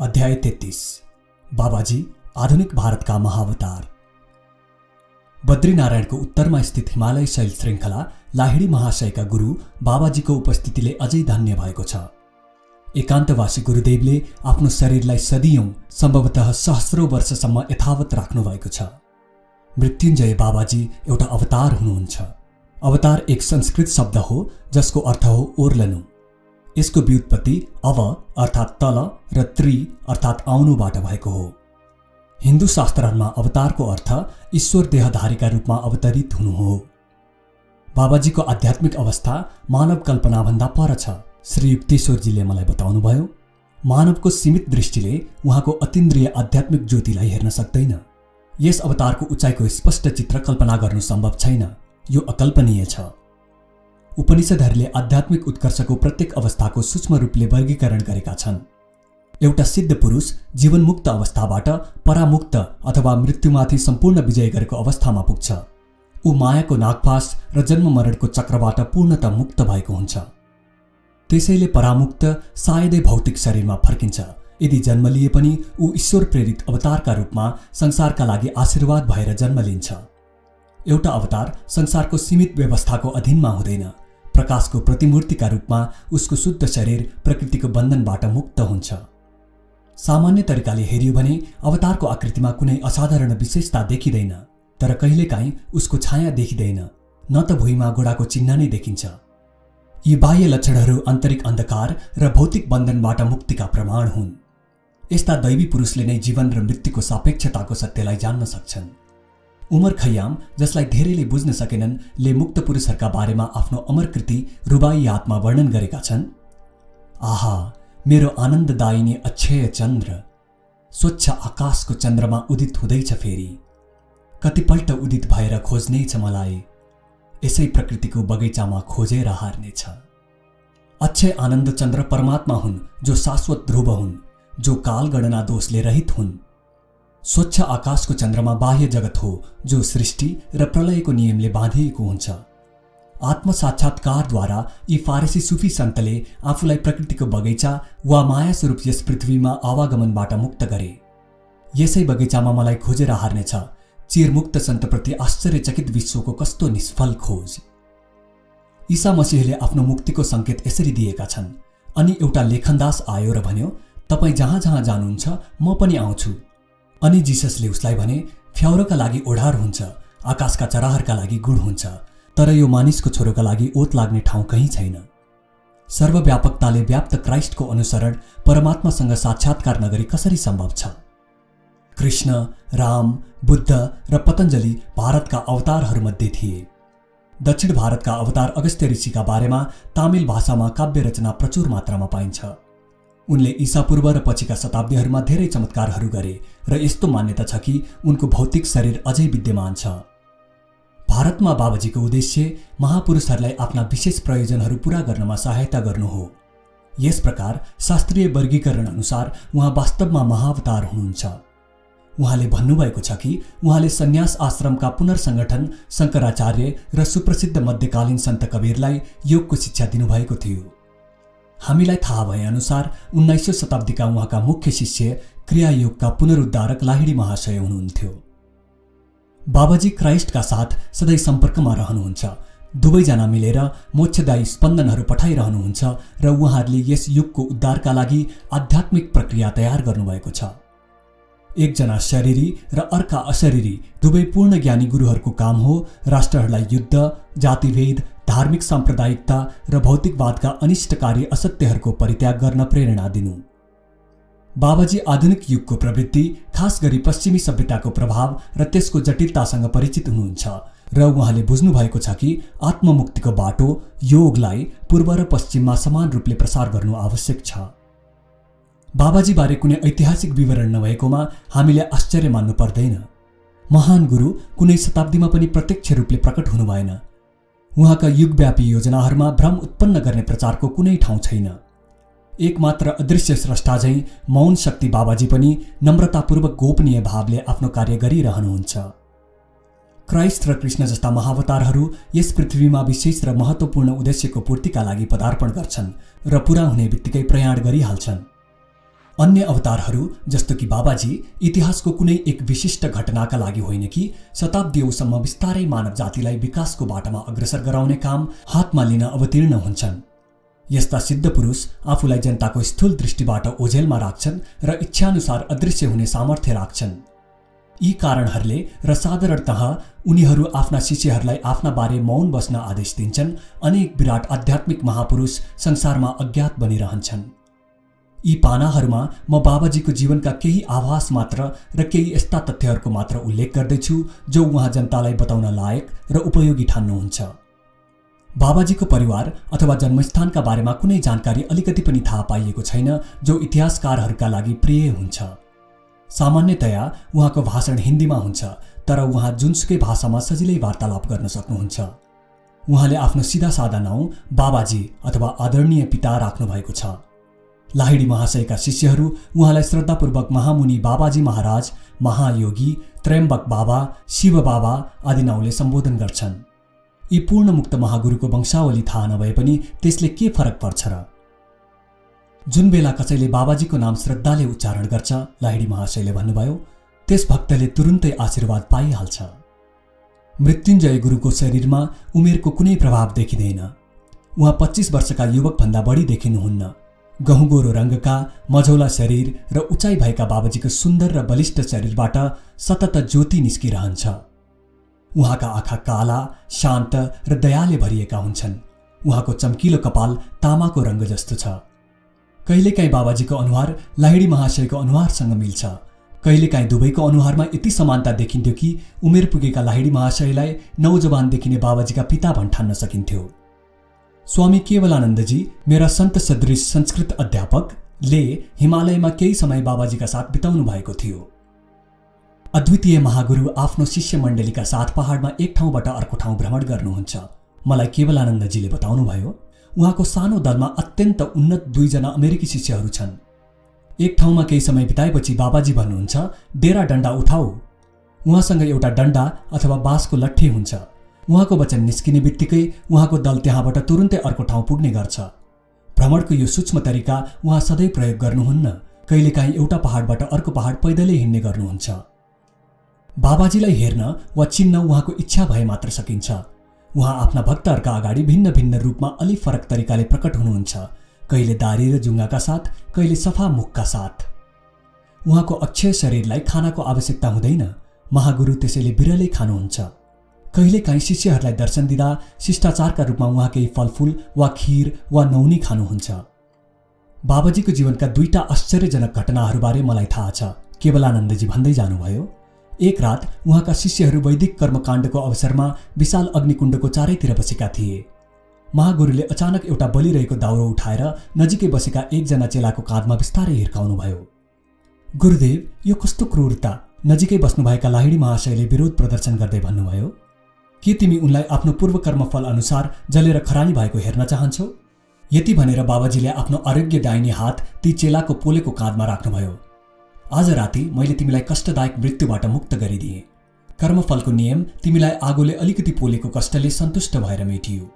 अध्याय 33 बाबाजी आधुनिक भारतका महाअवतार। बद्रीनारायणको उत्तरमा स्थित हिमालय शैल श्रृङ्खला लाहिडी महाशयका गुरु बाबाजीको उपस्थितिले अझै धन्य भएको छ। एकान्तवासी गुरुदेवले आफ्नो शरीरलाई सदियौं सम्भवतः सहस्रौं वर्षसम्म यथावत राख्नु भएको छ। मृत्युञ्जय बाबाजी एउटा अवतार हुनुहुन्छ। अवतार एक संस्कृत शब्द हो जसको अर्थ हो ओर्लनु। यसको व्युत्पत्ति अव अर्थात् तल र त्रि अर्थात् आउनुबाट भएको हो। हिन्दू शास्त्रहरूमा अवतारको अर्थ ईश्वर देहधारीका रूपमा अवतरित हुनु हो। बाबाजीको आध्यात्मिक अवस्था मानव कल्पनाभन्दा पर छ। श्री युक्तेश्वरजीले मलाई बताउनुभयो, मानवको सीमित दृष्टिले उहाँको अतीन्द्रिय आध्यात्मिक ज्योतिलाई हेर्न सक्दैन। यस अवतारको उचाइको स्पष्ट चित्र कल्पना गर्नु सम्भव छैन, यो अकल्पनीय छ। उपनिषदहरूले आध्यात्मिक उत्कर्षको प्रत्येक अवस्थाको सूक्ष्म रूपले वर्गीकरण गरेका छन्। एउटा सिद्ध पुरुष जीवनमुक्त अवस्थाबाट परामुक्त अथवा मृत्युमाथि सम्पूर्ण विजय गरेको अवस्थामा पुग्छ। ऊ मायाको नागपाश र जन्म मरणको चक्रबाट पूर्णतः मुक्त भएको हुन्छ। त्यसैले परामुक्त सायदै भौतिक शरीरमा फर्किन्छ। यदि जन्म लिए पनि ऊ ईश्वर प्रेरित अवतारका रूपमा संसारका लागि आशीर्वाद भएर जन्म लिन्छ। एउटा अवतार संसारको सीमित व्यवस्थाको अधीनमा हुँदैन। प्रकाशको प्रतिमूर्तिका रूपमा उसको शुद्ध शरीर प्रकृतिको बन्धनबाट मुक्त हुन्छ। सामान्य तरिकाले हेरियो भने अवतारको आकृतिमा कुनै असाधारण विशेषता देखिँदैन, तर कहिलेकाहीँ उसको छाया देखिँदैन, न त भुइँमा घोडाको चिन्ह नै देखिन्छ। यी बाह्य लक्षणहरू आन्तरिक अन्धकार र भौतिक बन्धनबाट मुक्तिका प्रमाण हुन्। यस्ता दैवी पुरुषले नै जीवन र मृत्युको सापेक्षताको सत्यलाई जान्न सक्छन्। उमर खय्याम, जसलाई धेरैले बुझ्न सकेनन्, ले मुक्त पुरुषहरूका बारेमा आफ्नो अमर कृति रुबाइयातमा वर्णन गरेका छन्। आहा, मेरो आनन्ददायिनी अक्षय चन्द्र, स्वच्छ आकाशको चन्द्रमा उदित हुँदैछ फेरि। कतिपल्ट उदित भएर खोज्नेछ मलाई, यसै प्रकृतिको बगैँचामा खोजेर हार्नेछ। अक्षय आनन्द चन्द्र परमात्मा हुन्, जो शाश्वत ध्रुव हुन्, जो कालगणना दोषले रहित हुन्। स्वच्छ आकाशको चन्द्रमा बाह्य जगत हो, जो सृष्टि र प्रलयको नियमले बाँधिएको हुन्छ। आत्मसाक्षात्कारद्वारा यी फारसी सुफी सन्तले आफूलाई प्रकृतिको बगैँचा वा माया स्वरूप यस पृथ्वीमा आवागमनबाट मुक्त गरे। यसै बगैँचामा मलाई खोजेर हार्नेछ। चिरमुक्त सन्तप्रति आश्चर्यचकित विश्वको कस्तो निष्फल खोज। ईसा मसीहले आफ्नो मुक्तिको सङ्केत यसरी दिएका छन्। अनि एउटा लेखनदास आयो र भन्यो, तपाईँ जहाँ जहाँ जानुहुन्छ म पनि आउँछु। अनि जिससले उसलाई भने, फ्याउरोका लागि ओढार हुन्छ, आकाशका चराहरूका लागि गुण हुन्छ, तर यो मानिसको छोरोका लागि ओत लाग्ने ठाउँ कहीँ छैन। सर्वव्यापकताले व्याप्त क्राइस्टको अनुसरण परमात्मासँग साक्षात्कार नगरी कसरी सम्भव छ? कृष्ण, राम, बुद्ध र पतञ्जलि भारतका अवतारहरूमध्ये थिए। दक्षिण भारतका अवतार अगस्त्य ऋषिका बारेमा तामिल भाषामा काव्य रचना प्रचुर मात्रामा पाइन्छ। उनले ईसापूर्व र पछिका शताब्दीहरूमा धेरै चमत्कारहरू गरे र यस्तो मान्यता छ कि उनको भौतिक शरीर अझै विद्यमान छ। भारतमा बाबाजीको उद्देश्य महापुरुषहरूलाई आफ्ना विशेष प्रयोजनहरू पूरा गर्नमा सहायता गर्नु हो। यस प्रकार शास्त्रीय वर्गीकरण अनुसार उहाँ वास्तवमा महाअवतार हुनुहुन्छ। उहाँले भन्नुभएको छ कि उहाँले सन्यास आश्रमका पुनर्संगठन शङ्कराचार्य र सुप्रसिद्ध मध्यकालीन सन्त कबीरलाई योगको शिक्षा दिनुभएको थियो। हामीलाई थाहा भए अनुसार 19औं शताब्दीका उहाँका मुख्य शिष्य क्रियायोगका पुनरुद्धारक लाहिडी महाशय हुनुहुन्थ्यो। बाबाजी क्राइस्टका साथ सधैँ सम्पर्कमा रहनुहुन्छ। दुवैजना मिलेर मोक्षदायी स्पन्दनहरू पठाइरहनुहुन्छ र उहाँहरूले यस युगको उद्धारका लागि आध्यात्मिक प्रक्रिया तयार गर्नुभएको छ। एकजना शरीरी र अर्का अशरीरी दुवै पूर्ण ज्ञानी गुरुहरूको काम हो राष्ट्रहरूलाई युद्ध, जातिभेद, धार्मिक साम्प्रदायिकता र भौतिकवादका अनिष्टकारी असत्यहरूको परित्याग गर्न प्रेरणा दिनु। बाबाजी आधुनिक युगको प्रवृत्ति, खास गरी पश्चिमी सभ्यताको प्रभाव र त्यसको जटिलतासँग परिचित हुनुहुन्छ र उहाँले बुझ्नुभएको छ कि आत्ममुक्तिको बाटो योगलाई पूर्व र पश्चिममा समान रूपले प्रसार गर्नु आवश्यक छ। बाबाजीबारे कुनै ऐतिहासिक विवरण नभएकोमा हामीले आश्चर्य मान्नु पर्दैन। महान गुरु कुनै शताब्दीमा पनि प्रत्यक्ष रूपले प्रकट हुनु भएन। उहाँका युगव्यापी योजनाहरूमा भ्रम उत्पन्न गर्ने प्रचारको कुनै ठाउँ छैन। एकमात्र अदृश्य स्रष्टा झैं मौन शक्ति बाबाजी पनि नम्रतापूर्वक गोपनीय भावले आफ्नो कार्य गरिरहनुहुन्छ। क्राइस्ट र कृष्ण जस्ता महाअवतारहरू यस पृथ्वीमा विशेष र महत्त्वपूर्ण उद्देश्यको पूर्तिका लागि पदार्पण गर्छन् र पूरा हुने बित्तिकै प्रयाण गरिहाल्छन्। अन्य अवतारहरू जस्तो कि बाबाजी इतिहासको कुनै एक विशिष्ट घटनाका लागि होइन कि शताब्दीौंसम्म बिस्तारै मानव जातिलाई विकासको बाटोमा अग्रसर गराउने काम हातमा लिन अवतीर्ण हुन्छन्। यस्ता सिद्ध पुरुष आफूलाई जनताको स्थूल दृष्टिबाट ओझेलमा राख्छन् र इच्छानुसार अदृश्य हुने सामर्थ्य राख्छन्। यी कारणहरूले र साधारणतः उनीहरू आफ्ना शिष्यहरूलाई आफ्ना बारे मौन बस्न आदेश दिन्छन्। अनेक विराट आध्यात्मिक महापुरुष संसारमा अज्ञात बनिरहन्छन्। यी पानाहरूमा म बाबाजीको जीवनका केही आभास मात्र र केही यस्ता तथ्यहरूको मात्र उल्लेख गर्दैछु जो उहाँ जनतालाई बताउन लायक र उपयोगी ठान्नुहुन्छ। बाबाजीको परिवार अथवा जन्मस्थानका बारेमा कुनै जानकारी अलिकति पनि थाहा पाइएको छैन जो इतिहासकारहरूका लागि प्रिय हुन्छ। सामान्यतया उहाँको भाषण हिन्दीमा हुन्छ, तर उहाँ जुनसुकै भाषामा सजिलै वार्तालाप गर्न सक्नुहुन्छ। उहाँले आफ्नो सिधा सादा नाउँ बाबाजी अथवा आदरणीय पिता राख्नु भएको छ। लाहिडी महाशयका शिष्यहरू उहाँलाई श्रद्धापूर्वक महामुनि बाबाजी महाराज, महायोगी, त्रयम्बक बाबा, शिव बाबा आदि नाउँले सम्बोधन गर्छन्। यी पूर्ण मुक्त महागुरुको वंशावली थाहा नभए पनि त्यसले के फरक पर्छ र? जुन बेला कसैले बाबाजीको नाम श्रद्धाले उच्चारण गर्छ, लाहिडी महाशयले भन्नुभयो, त्यस भक्तले तुरुन्तै आशीर्वाद पाइहाल्छ। मृत्युञ्जय गुरुको शरीरमा उमेरको कुनै प्रभाव देखिँदैन। उहाँ 25 वर्षका युवकभन्दा बढी देखिनुहुन्न। गहुँगोरो रङ्गका, मझौला शरीर र उचाइ भएका बाबाजीको सुन्दर र बलिष्ठ शरीरबाट सतत ज्योति निस्किरहन्छ। उहाँका आँखा काला, शान्त र दयाले भरिएका हुन्छन्। उहाँको चम्किलो कपाल तामाको रङ्ग जस्तो छ। कहिलेकाहीँ बाबाजीको अनुहार लाहिडी महाशयको अनुहारसँग मिल्छ। कहिलेकाहीँ दुवैको अनुहारमा यति समानता देखिन्थ्यो कि उमेर पुगेका लाहिडी महाशयलाई नौजवान देखिने बाबाजीका पिता भन्ठान्न सकिन्थ्यो। स्वामी केवलानन्दजी, मेरा सन्त सदृश संस्कृत अध्यापकले हिमालयमा केही समय बाबाजीका साथ बिताउनु भएको थियो। अद्वितीय महागुरु आफ्नो शिष्य मण्डलीका साथ पहाडमा एक ठाउँबाट अर्को ठाउँ भ्रमण गर्नुहुन्छ। मलाई केवलानन्दजीले बताउनुभयो, उहाँको सानो दलमा अत्यन्त उन्नत 2 जना अमेरिकी शिष्यहरू छन्। एक ठाउँमा केही समय बिताएपछि बाबाजी भन्नुहुन्छ, डेरा डण्डा उठाऊ। उहाँसँग एउटा डण्डा अथवा बाँसको लट्ठी हुन्छ। उहाँको वचन निस्किने बित्तिकै उहाँको दल त्यहाँबाट तुरुन्तै अर्को ठाउँ पुग्ने गर्छ। भ्रमणको यो सूक्ष्म तरिका उहाँ सधैँ प्रयोग गर्नुहुन्न। कहिलेकाहीँ एउटा पहाडबाट अर्को पहाड पैदलै हिँड्ने गर्नुहुन्छ। बाबाजीलाई हेर्न वा चिन्न उहाँको इच्छा भए मात्र सकिन्छ। उहाँ आफ्ना भक्तहरूका अगाडि भिन्न भिन्न रूपमा अलि फरक तरिकाले प्रकट हुनुहुन्छ। कहिले दारी र जुङ्गाका साथ, कहिले सफा मुखका साथ। उहाँको अक्षय शरीरलाई खानाको आवश्यकता हुँदैन। महागुरु त्यसैले बिरलै खानुहुन्छ। कहिलेकाहीँ शिष्यहरूलाई दर्शन दिँदा शिष्टाचारका रूपमा उहाँ केही फलफूल वा खीर वा नौनी खानुहुन्छ। बाबाजीको जीवनका 2टा आश्चर्यजनक घटनाहरूबारे मलाई थाहा छ, केवलानन्दजी भन्दै जानुभयो। एक रात उहाँका शिष्यहरू वैदिक कर्मकाण्डको अवसरमा विशाल अग्निकुण्डको चारैतिर बसेका थिए। महागुरुले अचानक एउटा बलिरहेको दाउरो उठाएर नजिकै बसेका एकजना चेलाको काँधमा बिस्तारै हिर्काउनुभयो। गुरुदेव, यो कस्तो क्रूरता! नजिकै बस्नुभएका लाहिडी महाशयले विरोध प्रदर्शन गर्दै भन्नुभयो, के तिमी उनलाई आफ्नो पूर्व कर्मफल अनुसार जलेर खरानी भएको हेर्न चाहन्छौ? यति भनेर बाबाजीले आफ्नो आरोग्य दाहिने हात ती चेलाको पोलेको काँधमा राख्नुभयो। आज राति मैले तिमीलाई कष्टदायक मृत्युबाट मुक्त गरिदिएँ। कर्मफलको नियम तिमीलाई आगोले अलिकति पोलेको कष्टले सन्तुष्ट भएर मेटियो।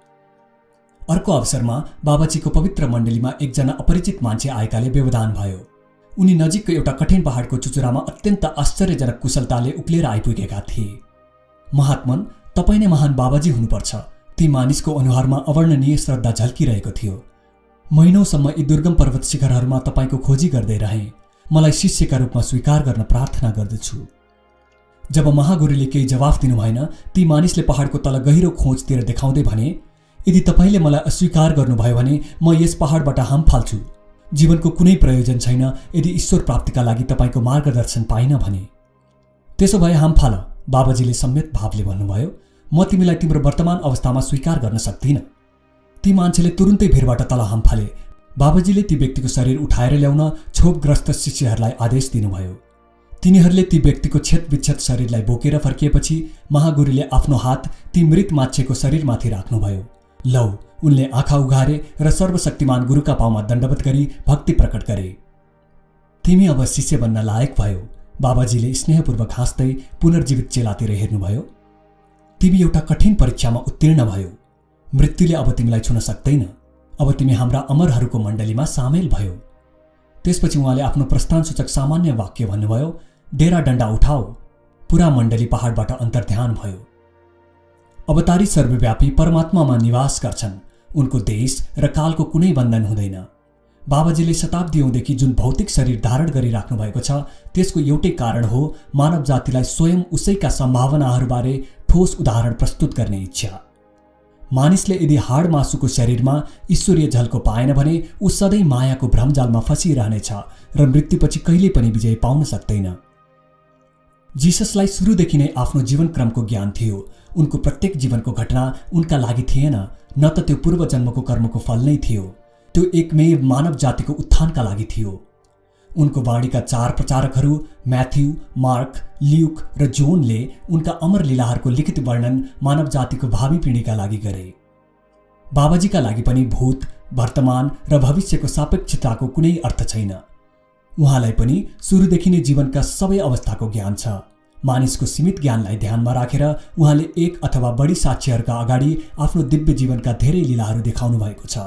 अर्को अवसरमा बाबाजीको पवित्र मण्डलीमा एकजना अपरिचित मान्छे आएकाले व्यवधान भयो। उनी नजिकको एउटा कठिन पहाडको चुचुरामा अत्यन्त आश्चर्यजनक कुशलताले उक्लिएर आइपुगेका थिए। महात्मन, तपाईँ नै महान बाबाजी हुनुपर्छ। ती मानिसको अनुहारमा अवर्णनीय श्रद्धा झल्किरहेको थियो। महिनौसम्म यी दुर्गम पर्वत शिखरहरूमा तपाईँको खोजी गर्दै रहेँ। मलाई शिष्यका रूपमा स्वीकार गर्न प्रार्थना गर्दछु। जब महागुरुले केही जवाफ दिनु भएन, ती मानिसले पहाडको तल गहिरो खोजतिर देखाउँदै भने, यदि तपाईँले मलाई अस्वीकार गर्नुभयो भने म यस पहाडबाट हाम फाल्छु। जीवनको कुनै प्रयोजन छैन यदि ईश्वर प्राप्तिका लागि तपाईँको मार्गदर्शन पाइन भने। त्यसो भए हाम फाल, बाबाजीले सम्यक भावले भन्नुभयो। म तिमीलाई तिम्रो वर्तमान अवस्थामा स्वीकार गर्न सक्दिनँ। ती मान्छेले तुरुन्तै भिरबाट तल हाम फाले। बाबाजीले ती व्यक्तिको शरीर उठाएर ल्याउन क्षोभग्रस्त शिष्यहरूलाई आदेश दिनुभयो। तिनीहरूले ती व्यक्तिको क्षतविक्षत शरीरलाई बोकेर फर्किएपछि महागुरुले आफ्नो हात ती मृत मान्छेको शरीरमाथि राख्नुभयो। लौ, उनले आँखा उघारे र सर्वशक्तिमान गुरुका पाउमा दण्डवत गरी भक्ति प्रकट गरे। तिमी अब शिष्य बन्न लायक भयो, बाबाजीले स्नेहपूर्वक हाँस्दै पुनर्जीवित चेलातिर हेर्नुभयो। तिमी एउटा कठिन परीक्षामा उत्तीर्ण भयो। मृत्युले अब तिमीलाई छुन सक्दैन। अब तिमी हाम्रा अमरहरूको मण्डलीमा सामेल भयो। त्यसपछि उहाँले आफ्नो प्रस्थानसूचक सामान्य वाक्य भन्नुभयो, डेरा डण्डा उठाओ। पूरा मण्डली पहाडबाट अन्तर्ध्यान भयो। अवतारी सर्वव्यापी परमात्मामा निवास गर्छन्। उनको देश र कालको कुनै बन्धन हुँदैन। बाबाजीले शताब्दीौंदेखि जुन भौतिक शरीर धारण गरिराख्नु भएको छ त्यसको एउटै कारण हो मानव जातिलाई स्वयं उसैका सम्भावनाहरूबारे ठोस उदाहरण प्रस्तुत गर्ने इच्छा। मानिसले यदि हाड मासुको शरीरमा ईश्वरीय झल्को पाएन भने ऊ सधैँ मायाको भ्रमजालमा फसिरहनेछ र मृत्युपछि कहिल्यै पनि विजय पाउन सक्दैन। जिससलाई सुरुदेखि नै आफ्नो जीवनक्रमको ज्ञान थियो। उनको प्रत्येक जीवनको घटना उनका लागि थिएन, न त त्यो पूर्व जन्मको कर्मको फल नै थियो। त्यो एकमेव मानव जातिको उत्थानका लागि थियो। उनको वाणीका 4 प्रचारकहरू म्याथ्यू, मार्क, ल्युक र जोनले उनका अमर लीलाहरूको लिखित वर्णन मानव जातिको भावी पिँढीका लागि गरे। बाबाजीका लागि पनि भूत, वर्तमान र भविष्यको सापेक्षताको कुनै अर्थ छैन। उहाँलाई पनि सुरुदेखि नै जीवनका सबै अवस्थाको ज्ञान छ। मानिसको सीमित ज्ञानलाई ध्यानमा राखेर उहाँले एक अथवा बढी साक्षीहरूका अगाडि आफ्नो दिव्य जीवनका धेरै लीलाहरू देखाउनु भएको छ।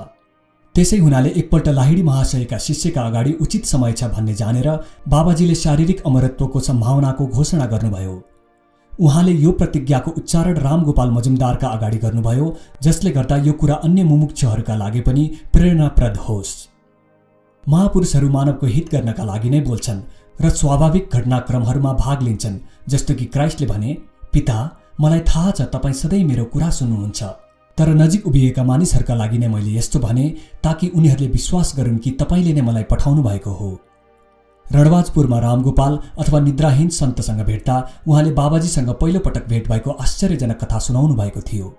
त्यसै हुनाले एकपल्ट लाहिडी महाशयका शिष्यका अगाडि उचित समय छ भन्ने जानेर बाबाजीले शारीरिक अमरत्वको सम्भावनाको घोषणा गर्नुभयो। उहाँले यो प्रतिज्ञाको उच्चारण रामगोपाल मजुमदारका अगाडि गर्नुभयो, जसले गर्दा यो कुरा अन्य मुमुक्षुहरूका लागि पनि प्रेरणाप्रद होस्। महापुरुषहरू मानवको हित गर्नका लागि नै बोल्छन् र स्वाभाविक घटनाक्रमहरूमा भाग लिन्छन्। जस्तो कि क्राइस्टले भने, पिता, मलाई थाहा छ तपाईँ सधैँ मेरो कुरा सुन्नुहुन्छ, तर नजिक उभिएका मानिसहरूका लागि नै मैले यस्तो भने ताकि उनीहरूले विश्वास गरून् कि तपाईँले नै मलाई पठाउनु भएको हो। रणवाजपुरमा रामगोपाल अथवा निद्राहीन सन्तसँग भेट्दा उहाँले बाबाजीसँग पहिलोपटक भेट भएको आश्चर्यजनक कथा सुनाउनु भएको थियो।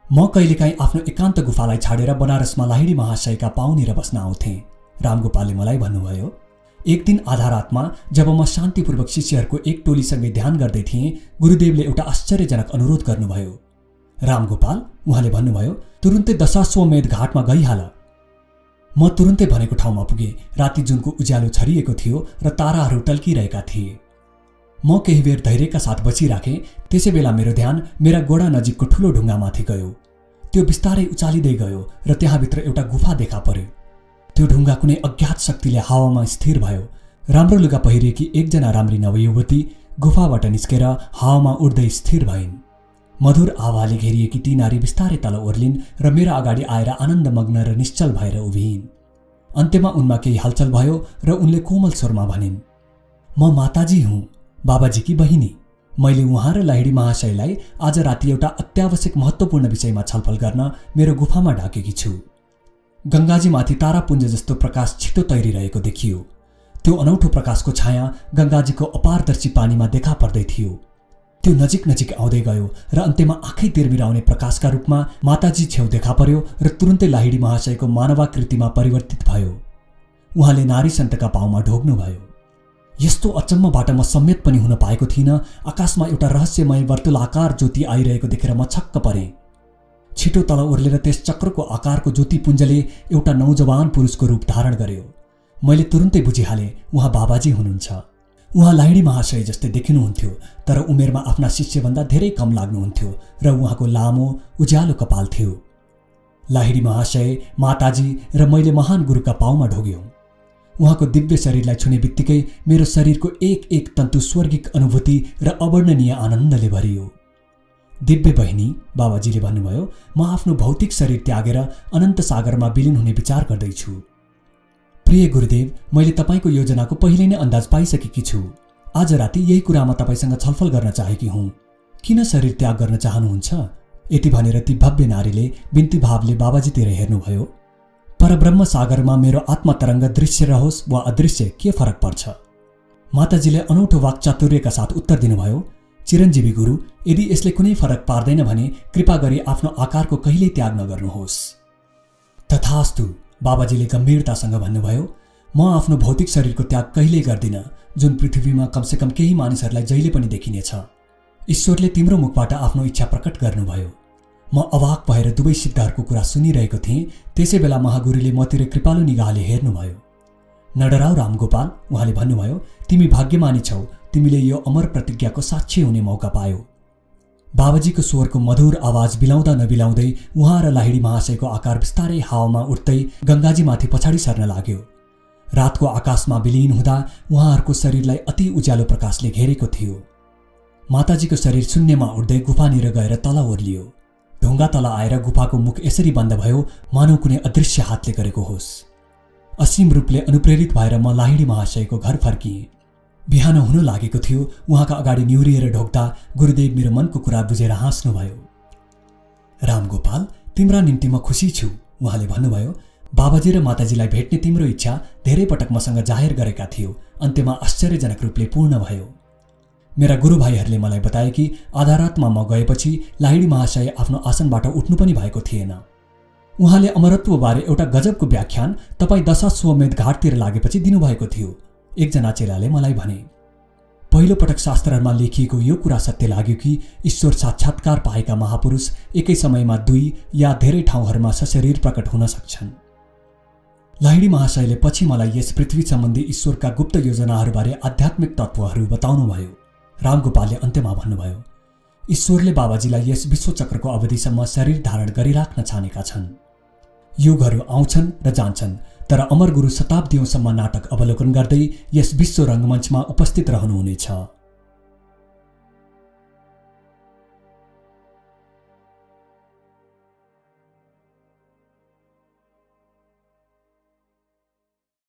म कहिलेकाहीँ आफ्नो एकान्त गुफालाई छाडेर बनारसमा लाहिडी महाशयका पाउनेर बस्न आउँथेँ। रामगोपालले मलाई भन्नुभयो, एक दिन आधा रातमा जब म शान्तिपूर्वक शिष्यहरूको एक टोलीसँगै ध्यान गर्दै थिएँ, गुरुदेवले एउटा आश्चर्यजनक अनुरोध गर्नुभयो। रामगोपाल, उहाँले भन्नुभयो, तुरुन्तै दशाश्वमेध घाटमा गइहाल। म तुरुन्तै भनेको ठाउँमा पुगेँ। राति जुनको उज्यालो छरिएको थियो र ताराहरू टल्किरहेका थिए। म केही बेर धैर्यका साथ बसिराखेँ। त्यसै बेला मेरो ध्यान मेरा गोडा नजिकको ठूलो ढुङ्गामाथि गयो। त्यो बिस्तारै उचालिँदै गयो र त्यहाँभित्र एउटा गुफा देखा पर्यो। त्यो ढुङ्गा कुनै अज्ञात शक्तिले हावामा स्थिर भयो। राम्रो लुगा पहिरिएकी एकजना राम्री नवयुवती गुफाबाट निस्केर हावामा उड्दै स्थिर भइन्। मधुर आवाले घेरिएकी ती नारी बिस्तारै तल ओर्लिन् र मेरा अगाडि आएर आनन्दमग्न र निश्चल भएर उभिइन्। अन्त्यमा उनमा केही हलचल भयो र उनले कोमल स्वरमा भनिन्, म माताजी हुँ, बाबाजीकी बहिनी। मैले उहाँ र लाहिडी महाशयलाई आज राति एउटा अत्यावश्यक महत्त्वपूर्ण विषयमा छलफल गर्न मेरो गुफामा डाकेकी छु। गङ्गाजीमाथि तारापुञ्ज जस्तो प्रकाश छिटो तैरिरहेको देखियो। त्यो अनौठो प्रकाशको छाया गङ्गाजीको अपारदर्शी पानीमा देखा पर्दै थियो। त्यो नजिक नजिक आउँदै गयो र अन्त्यमा आँखै तिर्मिराउने प्रकाशका रूपमा माताजी छेउ देखा पर्यो र तुरुन्तै लाहिडी महाशयको मानवाकृतिमा परिवर्तित भयो। उहाँले नारी सन्तका पाउमा ढोग्नुभयो। यस्तो अचम्मबाट म सम्यत पनि हुन पाएको थिइनँ। आकाशमा एउटा रहस्यमय वर्तुलाकार ज्योति आइरहेको देखेर म छक्क परेँ। छिटो तल ओर्लेर त्यस चक्रको आकारको ज्योतिपुञ्जले एउटा नौजवान पुरुषको रूप धारण गर्यो। मैले तुरुन्तै बुझिहालेँ उहाँ बाबाजी हुनुहुन्छ। उहाँ लाहिडी महाशय जस्तै देखिनुहुन्थ्यो, तर उमेरमा आफ्ना शिष्यभन्दा धेरै कम लाग्नुहुन्थ्यो र उहाँको लामो उज्यालो कपाल थियो। लाहिडी महाशय, माताजी र मैले महान गुरुका पाउमा ढोग्यौँ। उहाँको दिव्य शरीरलाई छुने बित्तिकै मेरो शरीरको एक एक तन्तु स्वर्गिक अनुभूति र अवर्णनीय आनन्दले भरियो। दिव्य बहिनी, बाबाजीले भन्नुभयो, म आफ्नो भौतिक शरीर त्यागेर अनन्त सागरमा विलिन हुने विचार गर्दैछु। प्रिय गुरुदेव, मैले तपाईँको योजनाको पहिले नै अन्दाज पाइसकेकी छु। आज राति यही कुरामा तपाईँसँग छलफल गर्न चाहेकी हुँ। किन शरीर त्याग गर्न चाहनुहुन्छ? यति भनेर ती भव्य नारीले बिन्ती भावले बाबाजीतिर हेर्नुभयो। परब्रह्म सागरमा मेरो आत्मतरङ्ग दृश्य रहोस् वा अदृश्य, के फरक पर्छ? माताजीले अनौठो वाक्चातुर्यका साथ उत्तर दिनुभयो, चिरञ्जीवी गुरु, यदि यसले कुनै फरक पार्दैन भने कृपा गरी आफ्नो आकारको कहिल्यै त्याग नगर्नुहोस्। तथास्तु, बाबाजीले गम्भीरतासँग भन्नुभयो, म आफ्नो भौतिक शरीरको त्याग कहिल्यै गर्दिन, जुन पृथ्वीमा कमसेकम केही मानिसहरूलाई जहिले पनि देखिनेछ। ईश्वरले तिम्रो मुखबाट आफ्नो इच्छा प्रकट गर्नुभयो। म अवाक भएर दुवै सिद्धहरूको कुरा सुनिरहेको थिएँ। त्यसै बेला महागुरुले मतिर कृपालु निगाहले हेर्नुभयो। नडराउ रामगोपाल, उहाँले भन्नुभयो, तिमी भाग्यमानी छौ, तिमीले यो अमर प्रतिज्ञाको साक्षी हुने मौका पायौ। बाबाजीको स्वरको मधुर आवाज बिलाउँदा नबिलाउँदै उहाँ र लाहिडी महाशयको आकार बिस्तारै हावामा उठ्दै गङ्गाजीमाथि पछाडि सर्न लाग्यो। रातको आकाशमा विलीन हुँदा उहाँहरूको शरीरलाई अति उज्यालो प्रकाशले घेरेको थियो। माताजीको शरीर शून्यमा उड्दै गुफानिर गएर तल ओर्लियो। ढुङ्गा तल आएर गुफाको मुख यसरी बन्द भयो मानव कुनै अदृश्य हातले गरेको होस्। असीम रूपले अनुप्रेरित भएर म लाहिडी महाशयको घर फर्किएँ। बिहान हुन लागेको थियो। उहाँका अगाडि निहुरिएर ढोक्दा गुरुदेव मेरो मनको कुरा बुझेर हाँस्नुभयो। रामगोपाल, तिम्रा निम्ति म खुसी छु, उहाँले भन्नुभयो। बाबाजी र माताजीलाई भेट्ने तिम्रो इच्छा धेरै पटक मसँग जाहेर गरेका थियो, अन्त्यमा आश्चर्यजनक रूपले पूर्ण भयो। मेरा गुरुभाइहरूले मलाई बताए कि आधा रातमा म गएपछि लाहिडी महाशय आफ्नो आसनबाट उठ्नु पनि भएको थिएन। उहाँले अमरत्वबारे एउटा गजबको व्याख्यान तपाईँ दशाश्वमेध घाटतिर लागेपछि दिनुभएको थियो, एकजना चेलाले मलाई भने। पहिलो पटक शास्त्रहरूमा लेखिएको यो कुरा सत्य लाग्यो कि ईश्वर साक्षात्कार पाएका महापुरुष एकै समयमा 2 या धेरै ठाउँहरूमा सशरीर प्रकट हुन सक्छन्। लाहिडी महाशयले पछि मलाई यस पृथ्वी सम्बन्धी ईश्वरका गुप्त योजनाहरूबारे आध्यात्मिक तत्त्वहरू बताउनुभयो। रामगोपालले अन्त्यमा भन्नुभयो, ईश्वरले बाबाजीलाई यस विश्वचक्रको अवधिसम्म शरीर धारण गरिराख्न छानेका छन्। युगहरू आउँछन् र जान्छन्, तर अमर गुरु शताब्दीौंसम्म नाटक अवलोकन गर्दै यस विश्व रङ्गमञ्चमा उपस्थित रहनुहुनेछ।